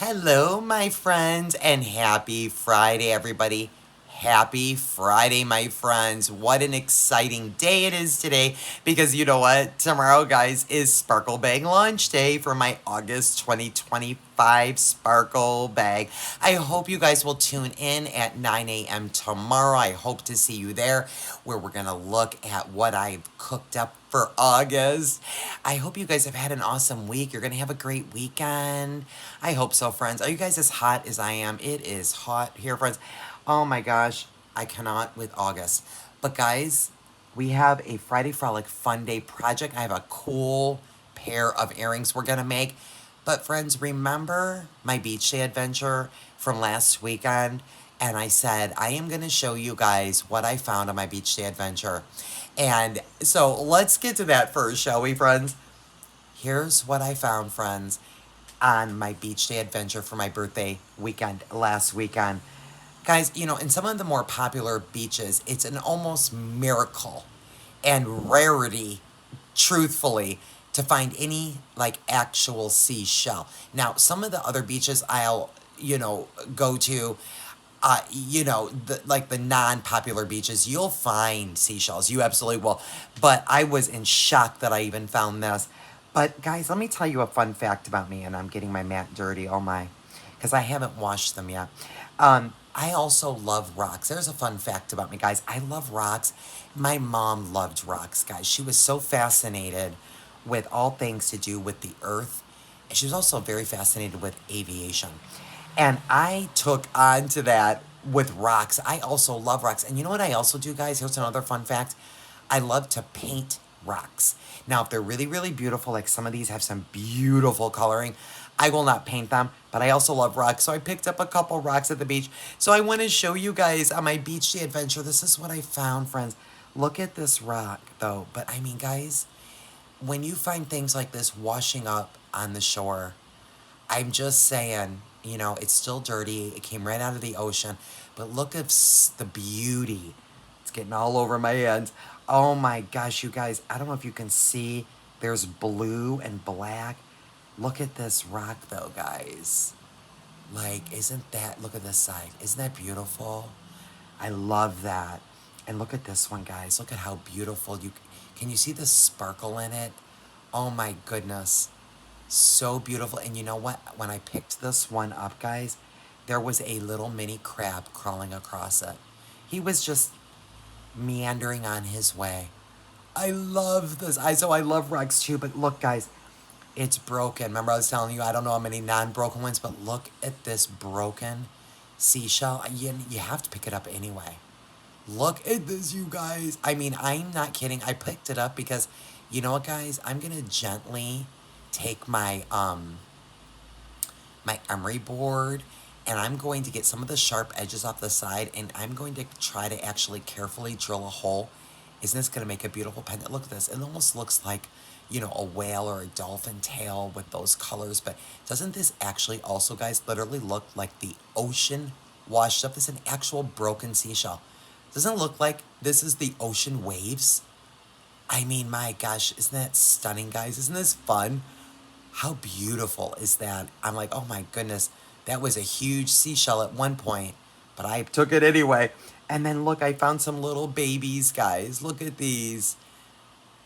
Hello, my friends, and happy Friday, everybody. Happy Friday, my friends. What an exciting day it is today because you know what? Tomorrow, guys, is Sparkle Bag launch day for my August 2025 Sparkle Bag. I hope you guys will tune in at 9 a.m. tomorrow. I hope to see you there where we're going to look at what I've cooked up for August. I hope you guys have had an awesome week. You're going to have a great weekend. I hope so, friends. Are you guys as hot as I am? It is hot here, friends. Oh my gosh, I cannot with August. But guys, we have a Friday Frolic Fun Day project. I have a cool pair of earrings we're going to make. But friends, remember my beach day adventure from last weekend? And I said, I am going to show you guys what I found on my beach day adventure. And so let's get to that first, shall we, friends? Here's what I found, friends, on my beach day adventure for my birthday weekend last weekend. Guys, you know, in some of the more popular beaches, it's an almost miracle and rarity, truthfully, to find any like actual seashell. Now, some of the other beaches I'll, go to, like the non-popular beaches, you'll find seashells. You absolutely will. But I was in shock that I even found this. But guys, let me tell you a fun fact about me, and I'm getting my mat dirty. Oh my, because I haven't washed them yet. I also love rocks. There's a fun fact about me, guys. I love rocks. My mom loved rocks, guys. She was so fascinated with all things to do with the earth. And she was also very fascinated with aviation. And I took on to that with rocks. I also love rocks. And you know what I also do, guys? Here's another fun fact. I love to paint rocks. Now, if they're really, really beautiful, like some of these have some beautiful coloring, I will not paint them, but I also love rocks. So I picked up a couple rocks at the beach. So I want to show you guys on my beach day adventure. This is what I found, friends. Look at this rock, though. But I mean, guys, when you find things like this washing up on the shore, I'm just saying, it's still dirty. It came right out of the ocean. But look at the beauty. It's getting all over my hands. Oh my gosh, you guys. I don't know if you can see. There's blue and black. Look at this rock, though, guys. Like, look at this side. Isn't that beautiful? I love that. And look at this one, guys. Look at how beautiful can you see the sparkle in it? Oh my goodness. So beautiful. And you know what? When I picked this one up, guys, there was a little mini crab crawling across it. He was just meandering on his way. I love this. I love rocks too, but look, guys, it's broken. Remember I was telling you I don't know how many non-broken ones, but look at this broken seashell. You have to pick it up anyway. Look at this, you guys. I mean, I'm not kidding. I picked it up because, you know what, guys? I'm going to gently take my emery board and I'm going to get some of the sharp edges off the side and I'm going to try to actually carefully drill a hole. Isn't this going to make a beautiful pendant? Look at this. It almost looks like, a whale or a dolphin tail with those colors. But doesn't this actually also, guys, literally look like the ocean washed up? This is an actual broken seashell. Doesn't it look like this is the ocean waves? I mean, my gosh, isn't that stunning, guys? Isn't this fun? How beautiful is that? I'm like, oh my goodness, that was a huge seashell at one point, but I took it anyway. And then look, I found some little babies, guys. Look at these.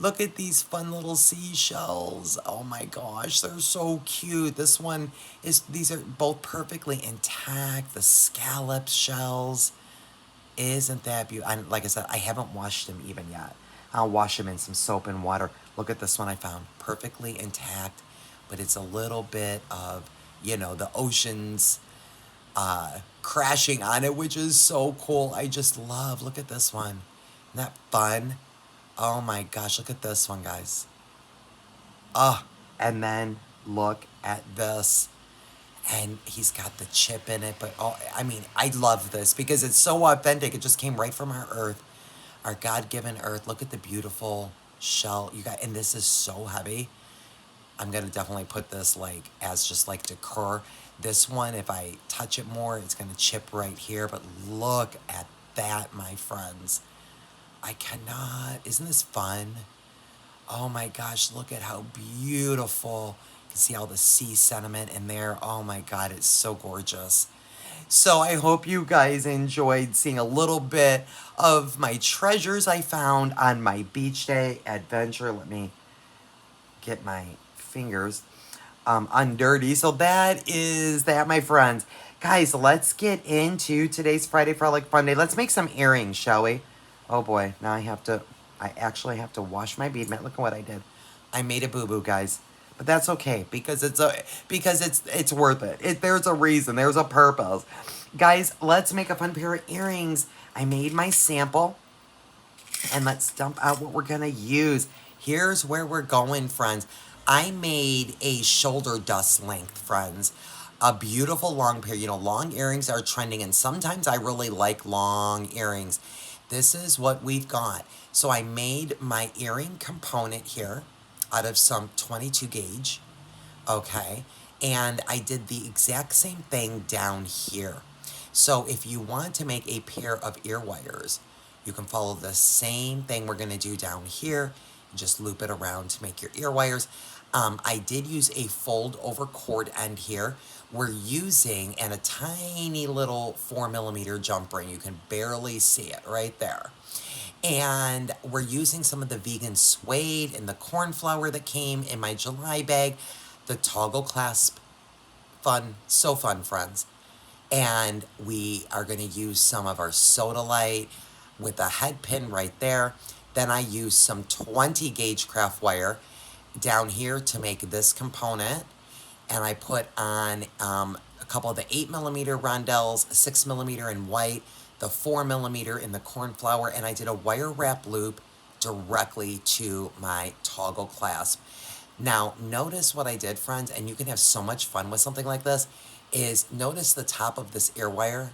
Look at these fun little seashells. Oh my gosh, they're so cute. These are both perfectly intact. The scallop shells. Isn't that beautiful? And like I said, I haven't washed them even yet. I'll wash them in some soap and water. Look at this one I found. Perfectly intact, but it's a little bit of, the oceans crashing on it, which is so cool. I just love. Look at this one. Isn't that fun? Oh my gosh, look at this one, guys. Oh, and then look at this. And he's got the chip in it, but I mean, I love this because it's so authentic. It just came right from our earth, our God-given earth. Look at the beautiful shell you got, and this is so heavy. I'm gonna definitely put this like as just like decor. This one, if I touch it more, it's gonna chip right here. But look at that, my friends. I cannot. Isn't this fun? Oh my gosh, look at how beautiful You can see all the sea sediment in there. Oh my God, it's so gorgeous. So I hope you guys enjoyed seeing a little bit of my treasures I found on my beach day adventure. Let me get my fingers undirty. So that is that, my friends. Guys, let's get into today's Friday Frolic Fun Day. Let's make some earrings, shall we? Oh boy, now I actually have to wash my bead mat. Look at what I did. I made a boo-boo, guys. But that's okay because it's worth it. There's a reason, there's a purpose. Guys, let's make a fun pair of earrings. I made my sample. And let's dump out what we're going to use. Here's where we're going, friends. I made a shoulder dust length, friends. A beautiful long pair. You know, long earrings are trending, and sometimes I really like long earrings. This is what we've got. So I made my earring component here out of some 22 gauge. Okay. And I did the exact same thing down here. So if you want to make a pair of ear wires, you can follow the same thing we're going to do down here. Just loop it around to make your ear wires. I did use a fold over cord end here. We're using and a tiny little 4mm jump ring. You can barely see it right there. And we're using some of the vegan suede and the cornflower that came in my July bag. The toggle clasp, fun, so fun, friends. And we are going to use some of our Sodalite with a head pin right there. Then I use some 20 gauge craft wire down here to make this component. And I put on a couple of the 8mm rondelles, 6mm in white, the 4mm in the cornflower, and I did a wire wrap loop directly to my toggle clasp. Now, notice what I did, friends, and you can have so much fun with something like this, is notice the top of this ear wire.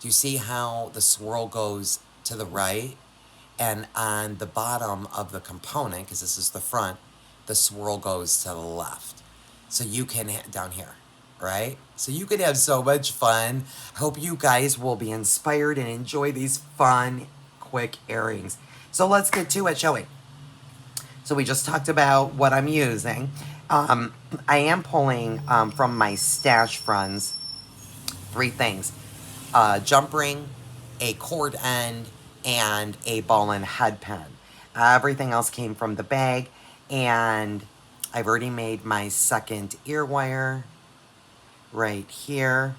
Do you see how the swirl goes to the right? And on the bottom of the component, because this is the front, the swirl goes to the left. So you can, down here, right? So you can have so much fun. Hope you guys will be inspired and enjoy these fun, quick earrings. So let's get to it, shall we? So we just talked about what I'm using. I am pulling from my stash, friends, 3 things. A jump ring, a cord end, and a ball and head pin. Everything else came from the bag, and I've already made my second ear wire right here.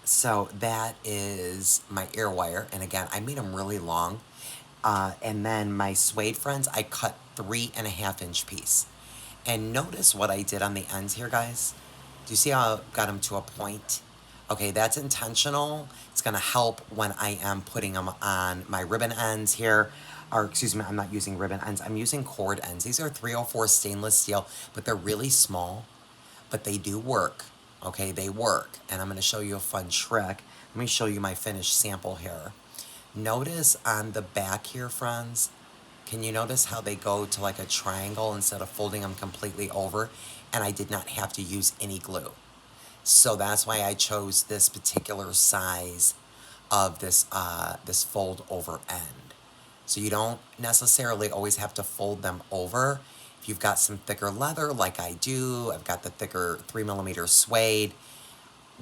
So that is my ear wire, and again, I made them really long. And then my suede, friends, I cut 3.5-inch piece. And notice what I did on the ends here, guys. Do you see how I got them to a point? Okay, that's intentional. It's going to help when I am putting them on my ribbon ends here. Or, excuse me, I'm not using ribbon ends. I'm using cord ends. These are 304 stainless steel, but they're really small. But they do work. Okay, they work. And I'm going to show you a fun trick. Let me show you my finished sample here. Notice on the back here, friends, can you notice how they go to like a triangle instead of folding them completely over? And I did not have to use any glue. So that's why I chose this particular size of this, this fold over end. So you don't necessarily always have to fold them over. If you've got some thicker leather like I do, I've got the thicker 3mm suede,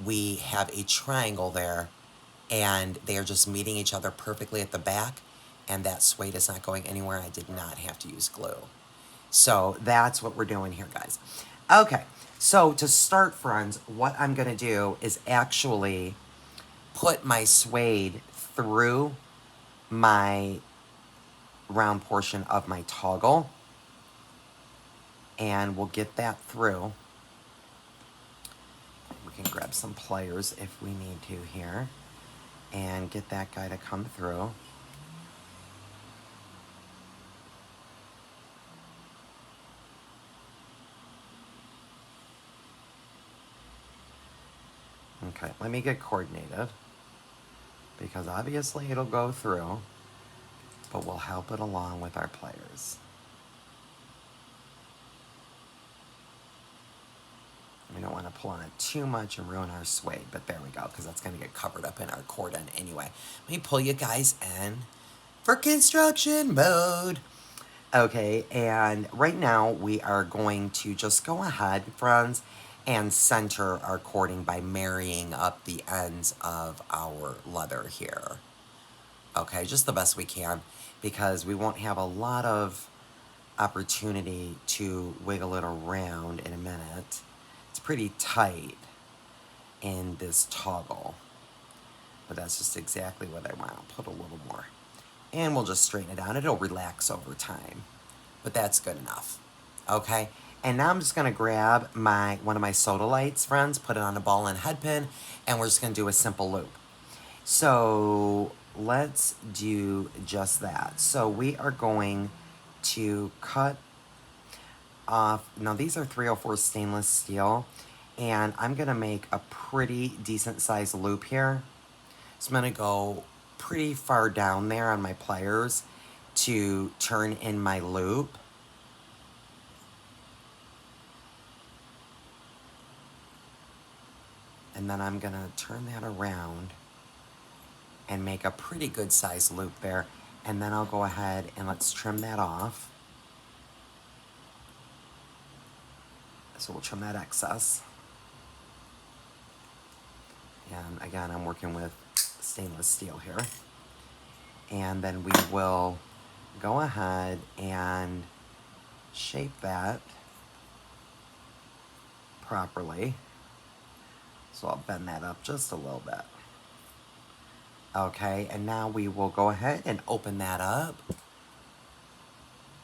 we have a triangle there, and they are just meeting each other perfectly at the back, and that suede is not going anywhere, and I did not have to use glue. So that's what we're doing here, guys. Okay, so to start, friends, what I'm going to do is actually put my suede through my round portion of my toggle, and we'll get that through. We can grab some pliers if we need to here and get that guy to come through. Okay, let me get coordinated, because obviously it'll go through, but we'll help it along with our pliers. We don't want to pull on it too much and ruin our suede, but there we go, because that's going to get covered up in our cord end anyway. Let me pull you guys in for construction mode. Okay, and right now we are going to just go ahead, friends, and center our cording by marrying up the ends of our leather here. Okay, just the best we can, because we won't have a lot of opportunity to wiggle it around in a minute. It's pretty tight in this toggle, but that's just exactly what I want. I'll put a little more. And we'll just straighten it out. It'll relax over time, but that's good enough. Okay, and now I'm just gonna grab one of my Sodalites, friends, put it on a ball and head pin, and we're just gonna do a simple loop. So let's do just that. So we are going to cut off, now these are 304 stainless steel, and I'm gonna make a pretty decent sized loop here. So I'm gonna go pretty far down there on my pliers to turn in my loop. And then I'm gonna turn that around and make a pretty good sized loop there. And then I'll go ahead and let's trim that off. So we'll trim that excess. And again, I'm working with stainless steel here. And then we will go ahead and shape that properly. So I'll bend that up just a little bit. Okay, and now we will go ahead and open that up.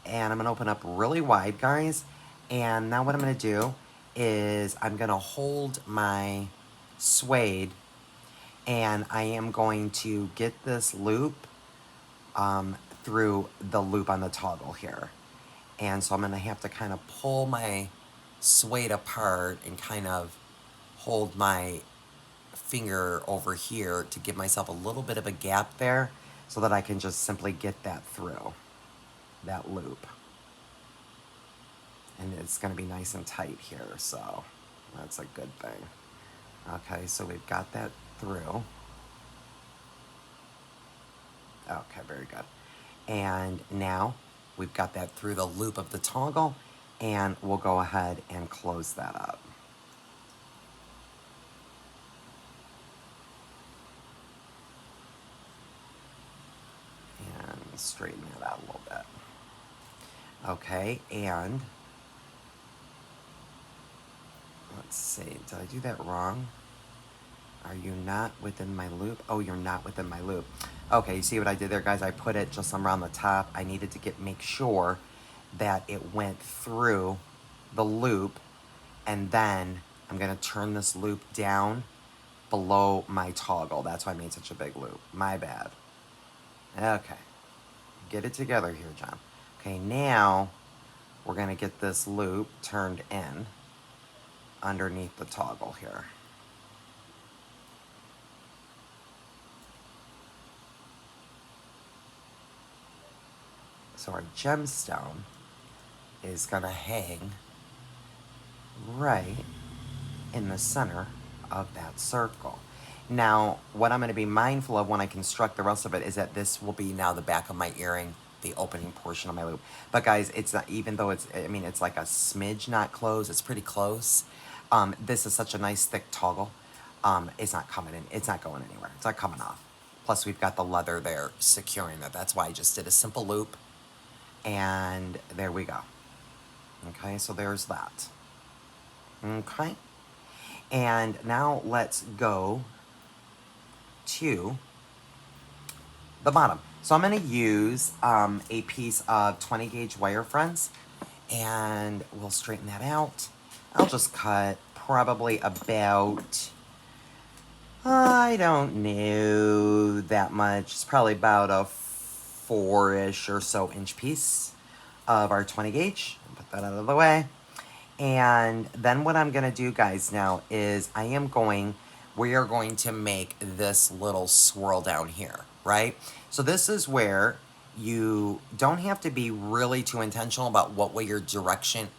And I'm gonna open up really wide, guys. And now what I'm gonna do is I'm gonna hold my suede, and I am going to get this loop through the loop on the toggle here. And so I'm gonna have to kind of pull my suede apart and kind of hold my finger over here to give myself a little bit of a gap there so that I can just simply get that through that loop. And it's going to be nice and tight here, so that's a good thing. Okay, so we've got that through. Okay, very good. And now we've got that through the loop of the toggle, and we'll go ahead and close that up. And straighten that out a little bit. Okay, and let's see, did I do that wrong? Are you not within my loop? Oh, you're not within my loop. Okay, you see what I did there, guys? I put it just around the top. I needed to make sure that it went through the loop, and then I'm gonna turn this loop down below my toggle. That's why I made such a big loop. My bad. Okay, get it together here, John. Okay, now we're gonna get this loop turned in underneath the toggle here. So our gemstone is gonna hang right in the center of that circle. Now, what I'm gonna be mindful of when I construct the rest of it is that this will be now the back of my earring, the opening portion of my loop. But guys, it's not, even though it's, I mean, it's like a smidge not close, it's pretty close. This is such a nice thick toggle. It's not coming in, it's not going anywhere. It's not coming off. Plus we've got the leather there securing that. That's why I just did a simple loop. And there we go. Okay, so there's that. Okay. And now let's go to the bottom. So I'm going to use a piece of 20 gauge wire, friends, and we'll straighten that out. I'll just cut probably about, I don't know that much. It's probably about a 4-ish or so inch piece of our 20 gauge. Put that out of the way. And then what I'm gonna do, guys, now is we are going to make this little swirl down here, right? So this is where you don't have to be really too intentional about what way your direction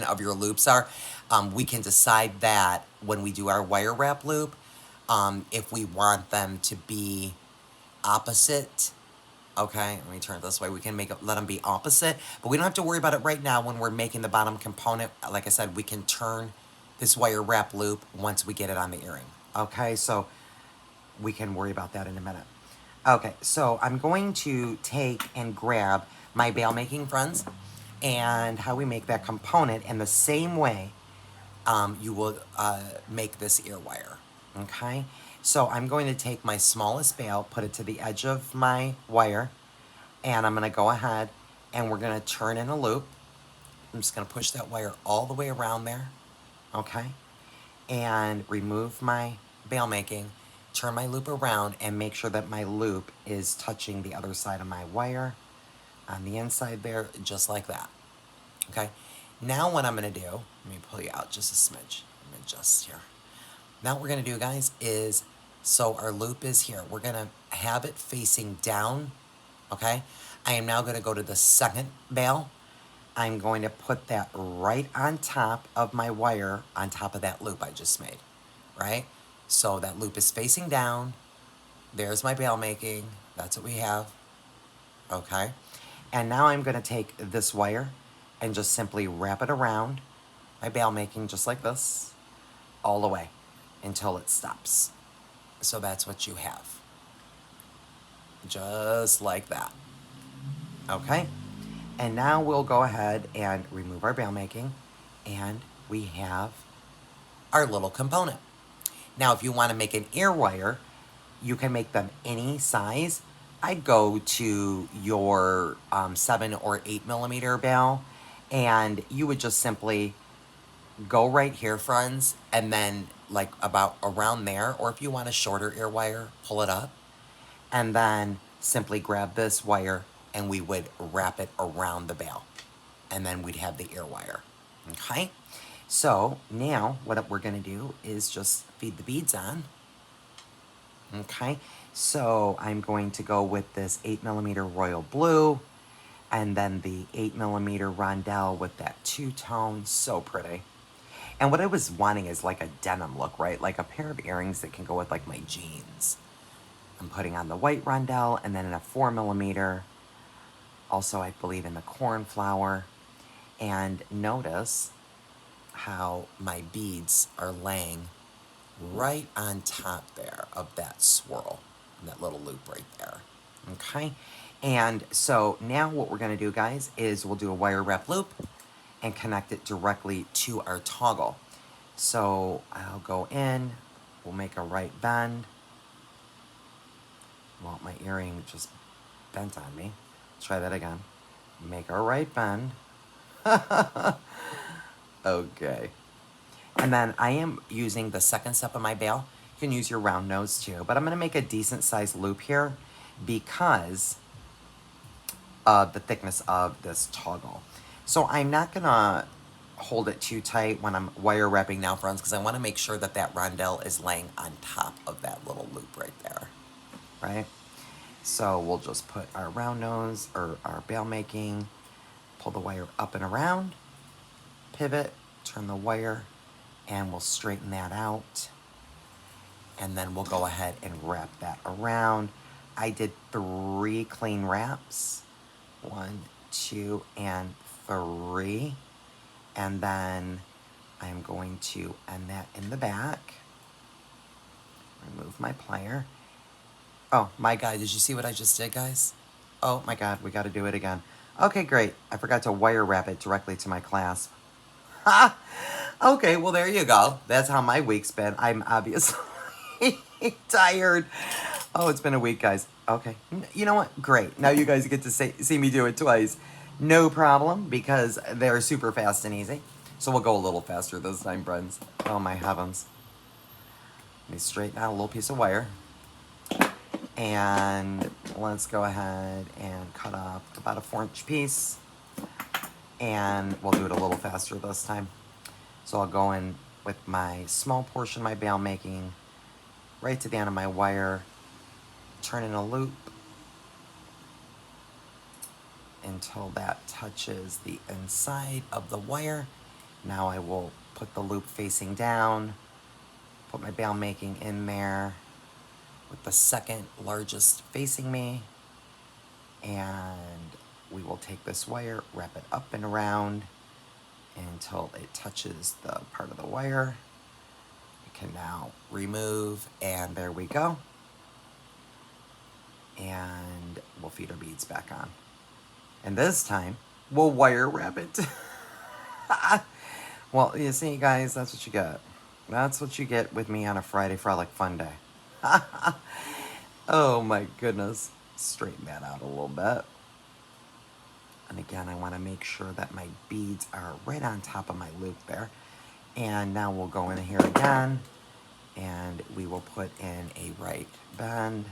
of your loops are. We can decide that when we do our wire wrap loop, if we want them to be opposite, Okay, let me turn it this way. We can let them be opposite, but we don't have to worry about it right now when we're making the bottom component. Like I said, we can turn this wire wrap loop once we get it on the earring. Okay, so we can worry about that in a minute. Okay, so I'm going to take and grab my bail making, friends, and how we make that component in the same way you will make this ear wire. Okay, so I'm going to take my smallest bail, put it to the edge of my wire, and I'm going to go ahead and we're going to turn in a loop. I'm just going to push that wire all the way around there, okay, and remove my bail making, turn my loop around, and make sure that my loop is touching the other side of my wire on the inside there, just like that. Okay, now what I'm going to do, let me pull you out just a smidge. Let me adjust here. Now what we're going to do, guys, is, so our loop is here. We're going to have it facing down, okay? I am now going to go to the second bail. I'm going to put that right on top of my wire, on top of that loop I just made, right? So that loop is facing down. There's my bail making. That's what we have, okay? And now I'm going to take this wire and just simply wrap it around my bail making just like this, all the way until it stops. So that's what you have. Just like that. Okay? And now we'll go ahead and remove our bail making, and we have our little component. Now, if you want to make an ear wire, you can make them any size. I'd go to your 7 or 8 millimeter bail, and you would just simply go right here, friends, and then like about around there, or if you want a shorter ear wire, pull it up, and then simply grab this wire and we would wrap it around the bail, and then we'd have the ear wire. Okay, so now what we're going to do is just feed the beads on. Okay, so I'm going to go with this 8 millimeter royal blue, and then the 8 millimeter rondelle with that two-tone. So pretty. And what I was wanting is like a denim look, right? Like a pair of earrings that can go with like my jeans. I'm putting on the white rondelle, and then in a 4 millimeter, also I believe in the cornflower. And notice how my beads are laying right on top there of that swirl, and that little loop right there. Okay, and so now what we're going to do, guys, is we'll do a wire wrap loop and connect it directly to our toggle. So I'll go in, we'll make a right bend. Well, my earring just bent on me. Let's try that again. Make a right bend. Okay. And then I am using the second step of my bail. You can use your round nose too, but I'm going to make a decent sized loop here because of the thickness of this toggle. So I'm not going to hold it too tight when I'm wire wrapping now, friends, because I want to make sure that that rondelle is laying on top of that little loop right there, right? So we'll just put our round nose, or our bail making, pull the wire up and around, pivot, turn the wire, and we'll straighten that out. And then we'll go ahead and wrap that around. I did 3 clean wraps. 1, 2, and 3. And then I'm going to end that in the back. Remove my plier. Oh my God, did you see what I just did, guys? Oh my God, we got to do it again. Okay, great. I forgot to wire wrap it directly to my clasp. Ha! Okay, well, there you go. That's how my week's been. I'm obviously tired. Oh, it's been a week, guys. Okay. You know what? Great. Now you guys get to see me do it twice. No problem, because they're super fast and easy. So we'll go a little faster this time, friends. Oh, my heavens. Let me straighten out a little piece of wire. And let's go ahead and cut up about a 4-inch piece. And we'll do it a little faster this time. So I'll go in with my small portion of my bail making right to the end of my wire, turn in a loop until that touches the inside of the wire. Now I will put the loop facing down, put my bail making in there with the second largest facing me, And we will take this wire, wrap it up and around until it touches the part of the wire. We can now remove, and there we go. And we'll feed our beads back on. And this time, we'll wire wrap it. Well, you see, guys, that's what you get. That's what you get with me on a Friday Frolic Fun Day. Oh my goodness. Straighten that out a little bit. And again, I want to make sure that my beads are right on top of my loop there. And now we'll go in here again, and we will put in a right bend.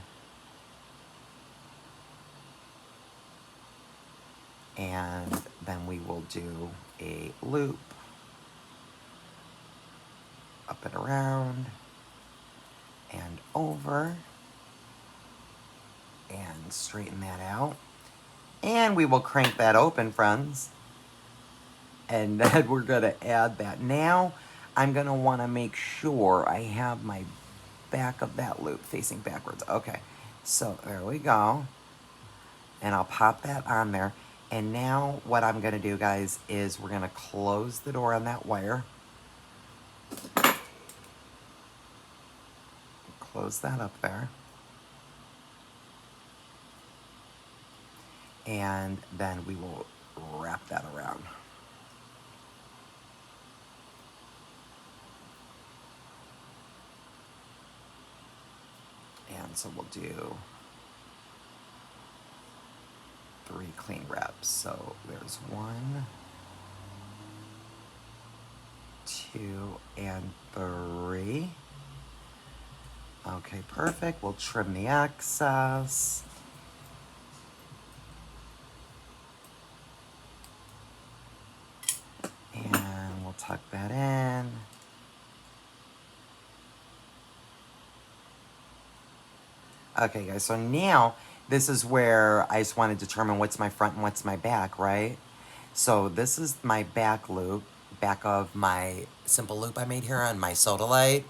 And then we will do a loop up and around and over, and straighten that out. And we will crank that open, friends. And then we're going to add that. Now I'm going to want to make sure I have my back of that loop facing backwards. Okay, so there we go. And I'll pop that on there. And now what I'm going to do, guys, is we're going to close the door on that wire. Close that up there. And then we will wrap that around. And so we'll do 3 clean wraps. So there's 1, 2, and 3. Okay, perfect. We'll trim the excess. And we'll tuck that in. Okay, guys, so now this is where I just want to determine what's my front and what's my back, right? So this is my back loop, back of my simple loop I made here on my Sodalite.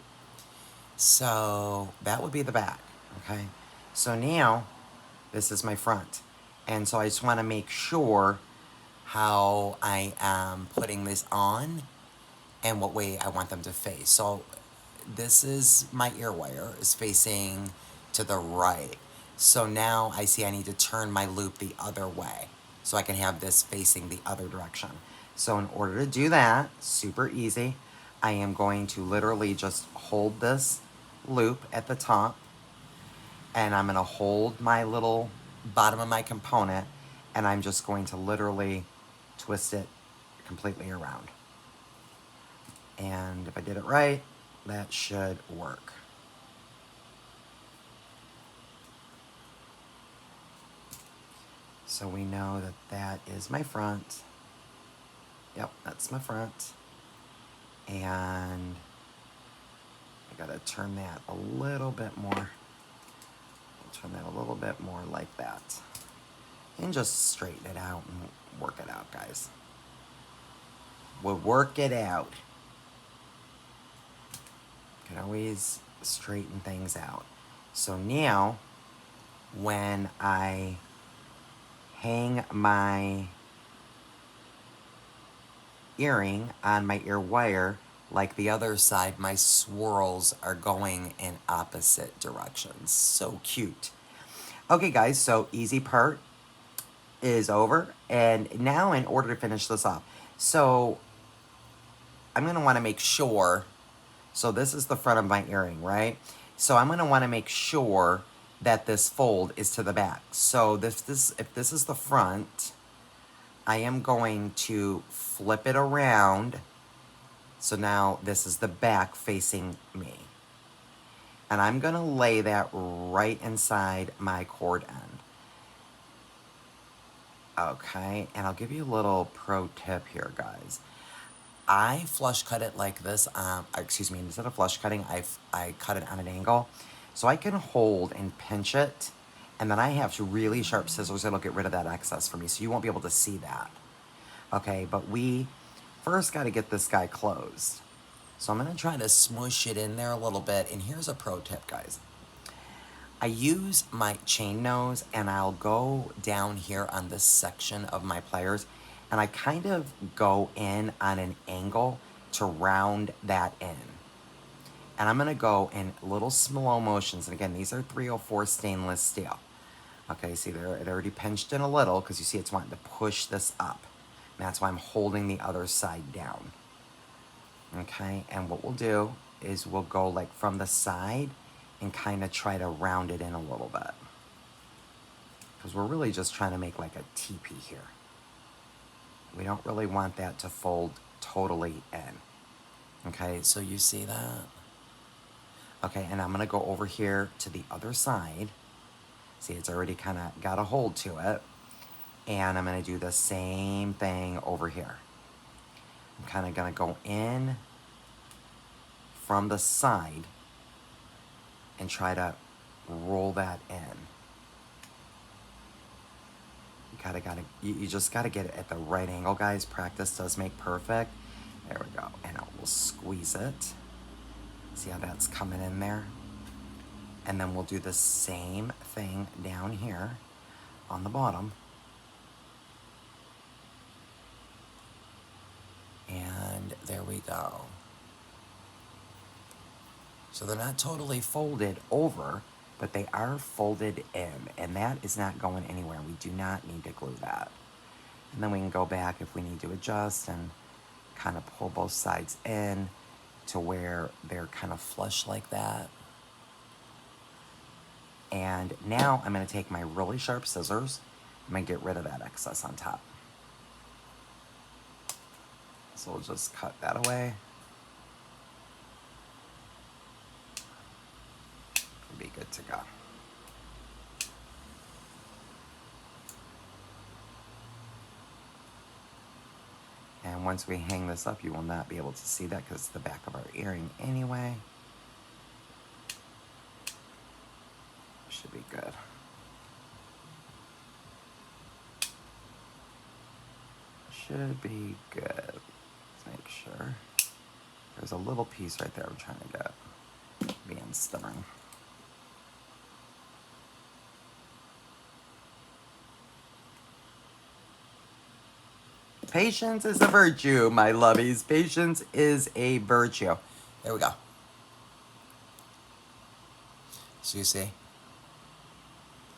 So that would be the back, okay? So now this is my front. And so I just want to make sure how I am putting this on and what way I want them to face. So this is my ear wire is facing to the right. So now I see I need to turn my loop the other way so I can have this facing the other direction. So in order to do that, super easy, I am going to literally just hold this loop at the top, and I'm going to hold my little bottom of my component, and I'm just going to literally twist it completely around. And if I did it right, that should work. So we know that that is my front. Yep, that's my front. And I gotta turn that a little bit more. I'll turn that a little bit more like that. And just straighten it out and work it out, guys. We'll work it out. Can always straighten things out. So now, when I hang my earring on my ear wire, like the other side, my swirls are going in opposite directions. So cute. Okay, guys, so easy part is over. And now in order to finish this off, so I'm going to want to make sure, so this is the front of my earring, right? So I'm going to want to make sure that this fold is to the back. So if this is the front, I am going to flip it around. So now this is the back facing me. And I'm going to lay that right inside my cord end. Okay, and I'll give you a little pro tip here, guys. I flush cut it like this. Excuse me, instead of flush cutting, I cut it on an angle. So I can hold and pinch it, and then I have really sharp scissors that'll get rid of that excess for me, so you won't be able to see that. Okay, but we first got to get this guy closed. So I'm going to try to smoosh it in there a little bit, and here's a pro tip, guys. I use my chain nose and I'll go down here on this section of my pliers and I kind of go in on an angle to round that in. And I'm gonna go in little slow motions. And again, these are 304 stainless steel. Okay, see there, it already pinched in a little because you see it's wanting to push this up. And that's why I'm holding the other side down. Okay, and what we'll do is we'll go like from the side and kind of try to round it in a little bit. Because we're really just trying to make like a teepee here. We don't really want that to fold totally in. Okay, so you see that? Okay, and I'm gonna go over here to the other side. See, it's already kind of got a hold to it. And I'm gonna do the same thing over here. I'm kind of gonna go in from the side and try to roll that in. You just gotta get it at the right angle, guys. Practice does make perfect. There we go, and we'll squeeze it. See how that's coming in there? And then we'll do the same thing down here on the bottom. And there we go. So they're not totally folded over, but they are folded in, and that is not going anywhere. We do not need to glue that. And then we can go back if we need to adjust and kind of pull both sides in to where they're kind of flush like that. And now I'm going to take my really sharp scissors. I'm going to get rid of that excess on top. So we'll just cut that away. Be good to go. And once we hang this up, you will not be able to see that because it's the back of our earring anyway. Should be good. Should be good. Let's make sure. There's a little piece right there I'm trying to get. Being stubborn. Patience is a virtue, my lovies. Patience is a virtue. There we go. So you see,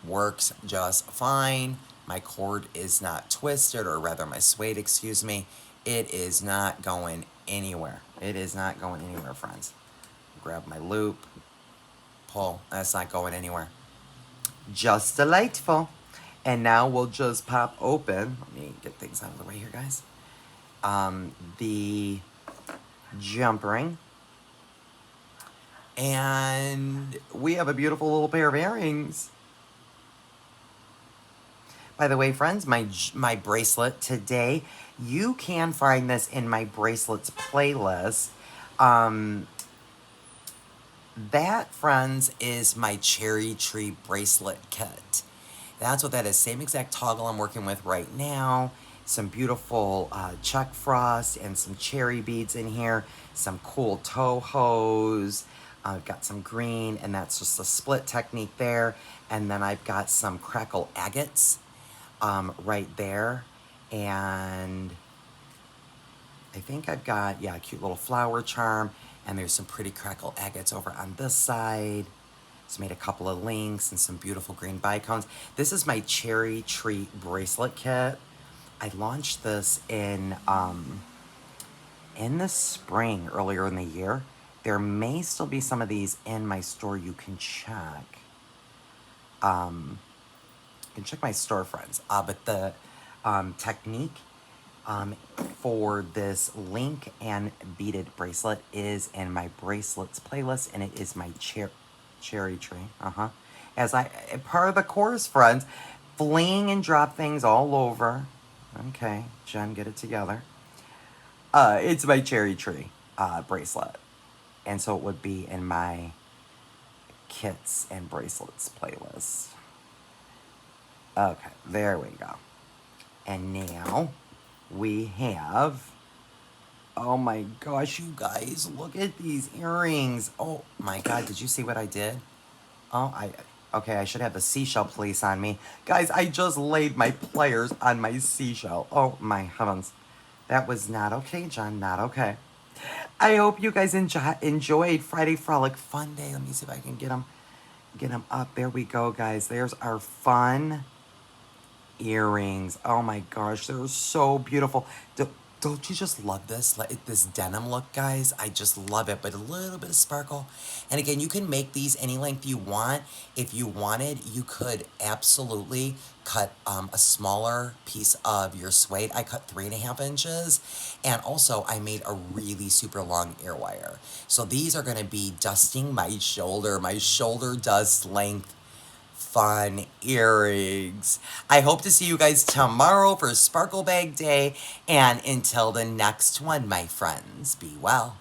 works just fine. My cord is not twisted, or rather my suede, excuse me. It is not going anywhere. It is not going anywhere, friends. Grab my loop, pull. That's not going anywhere. Just delightful. And now we'll just pop open. Let me get things out of the way here, guys. The jump ring. And we have a beautiful little pair of earrings. By the way, friends, my bracelet today, you can find this in my bracelets playlist. That, friends, is my cherry tree bracelet kit. That's what that is. Same exact toggle I'm working with right now. Some beautiful chuck frost and some cherry beads in here. Some cool toe hose. I've got some green, and that's just a split technique there. And then I've got some crackle agates right there. And I think I've got, yeah, a cute little flower charm. And there's some pretty crackle agates over on this side. Just made a couple of links and some beautiful green bicones. This is my cherry tree bracelet kit. I launched this in the spring earlier in the year. There may still be some of these in my store. You can check. You can check my store, friends. But the technique for this link and beaded bracelet is in my bracelets playlist, and it is my cherry tree. As part of the course, friends, fling and drop things all over. Okay, Jen, get it together. It's my cherry tree bracelet, and so it would be in my kits and bracelets playlist. Okay, there we go. And now we have, oh my gosh, you guys, look at these earrings. Oh my God, did you see what I did? Oh, Okay, I should have the seashell police on me. Guys, I just laid my pliers on my seashell. Oh my heavens. That was not okay, John. Not okay. I hope you guys enjoyed Friday Frolic Fun Day. Let me see if I can get them up. There we go, guys. There's our fun earrings. Oh my gosh, they're so beautiful. Don't you just love this? Like this denim look, guys? I just love it, but a little bit of sparkle. And again, you can make these any length you want. If you wanted, you could absolutely cut a smaller piece of your suede. I cut 3.5 inches. And also, I made a really super long ear wire. So these are gonna be dusting my shoulder dust length fun earrings. I hope to see you guys tomorrow for Sparkle Bag Day. And until the next one, my friends, be well.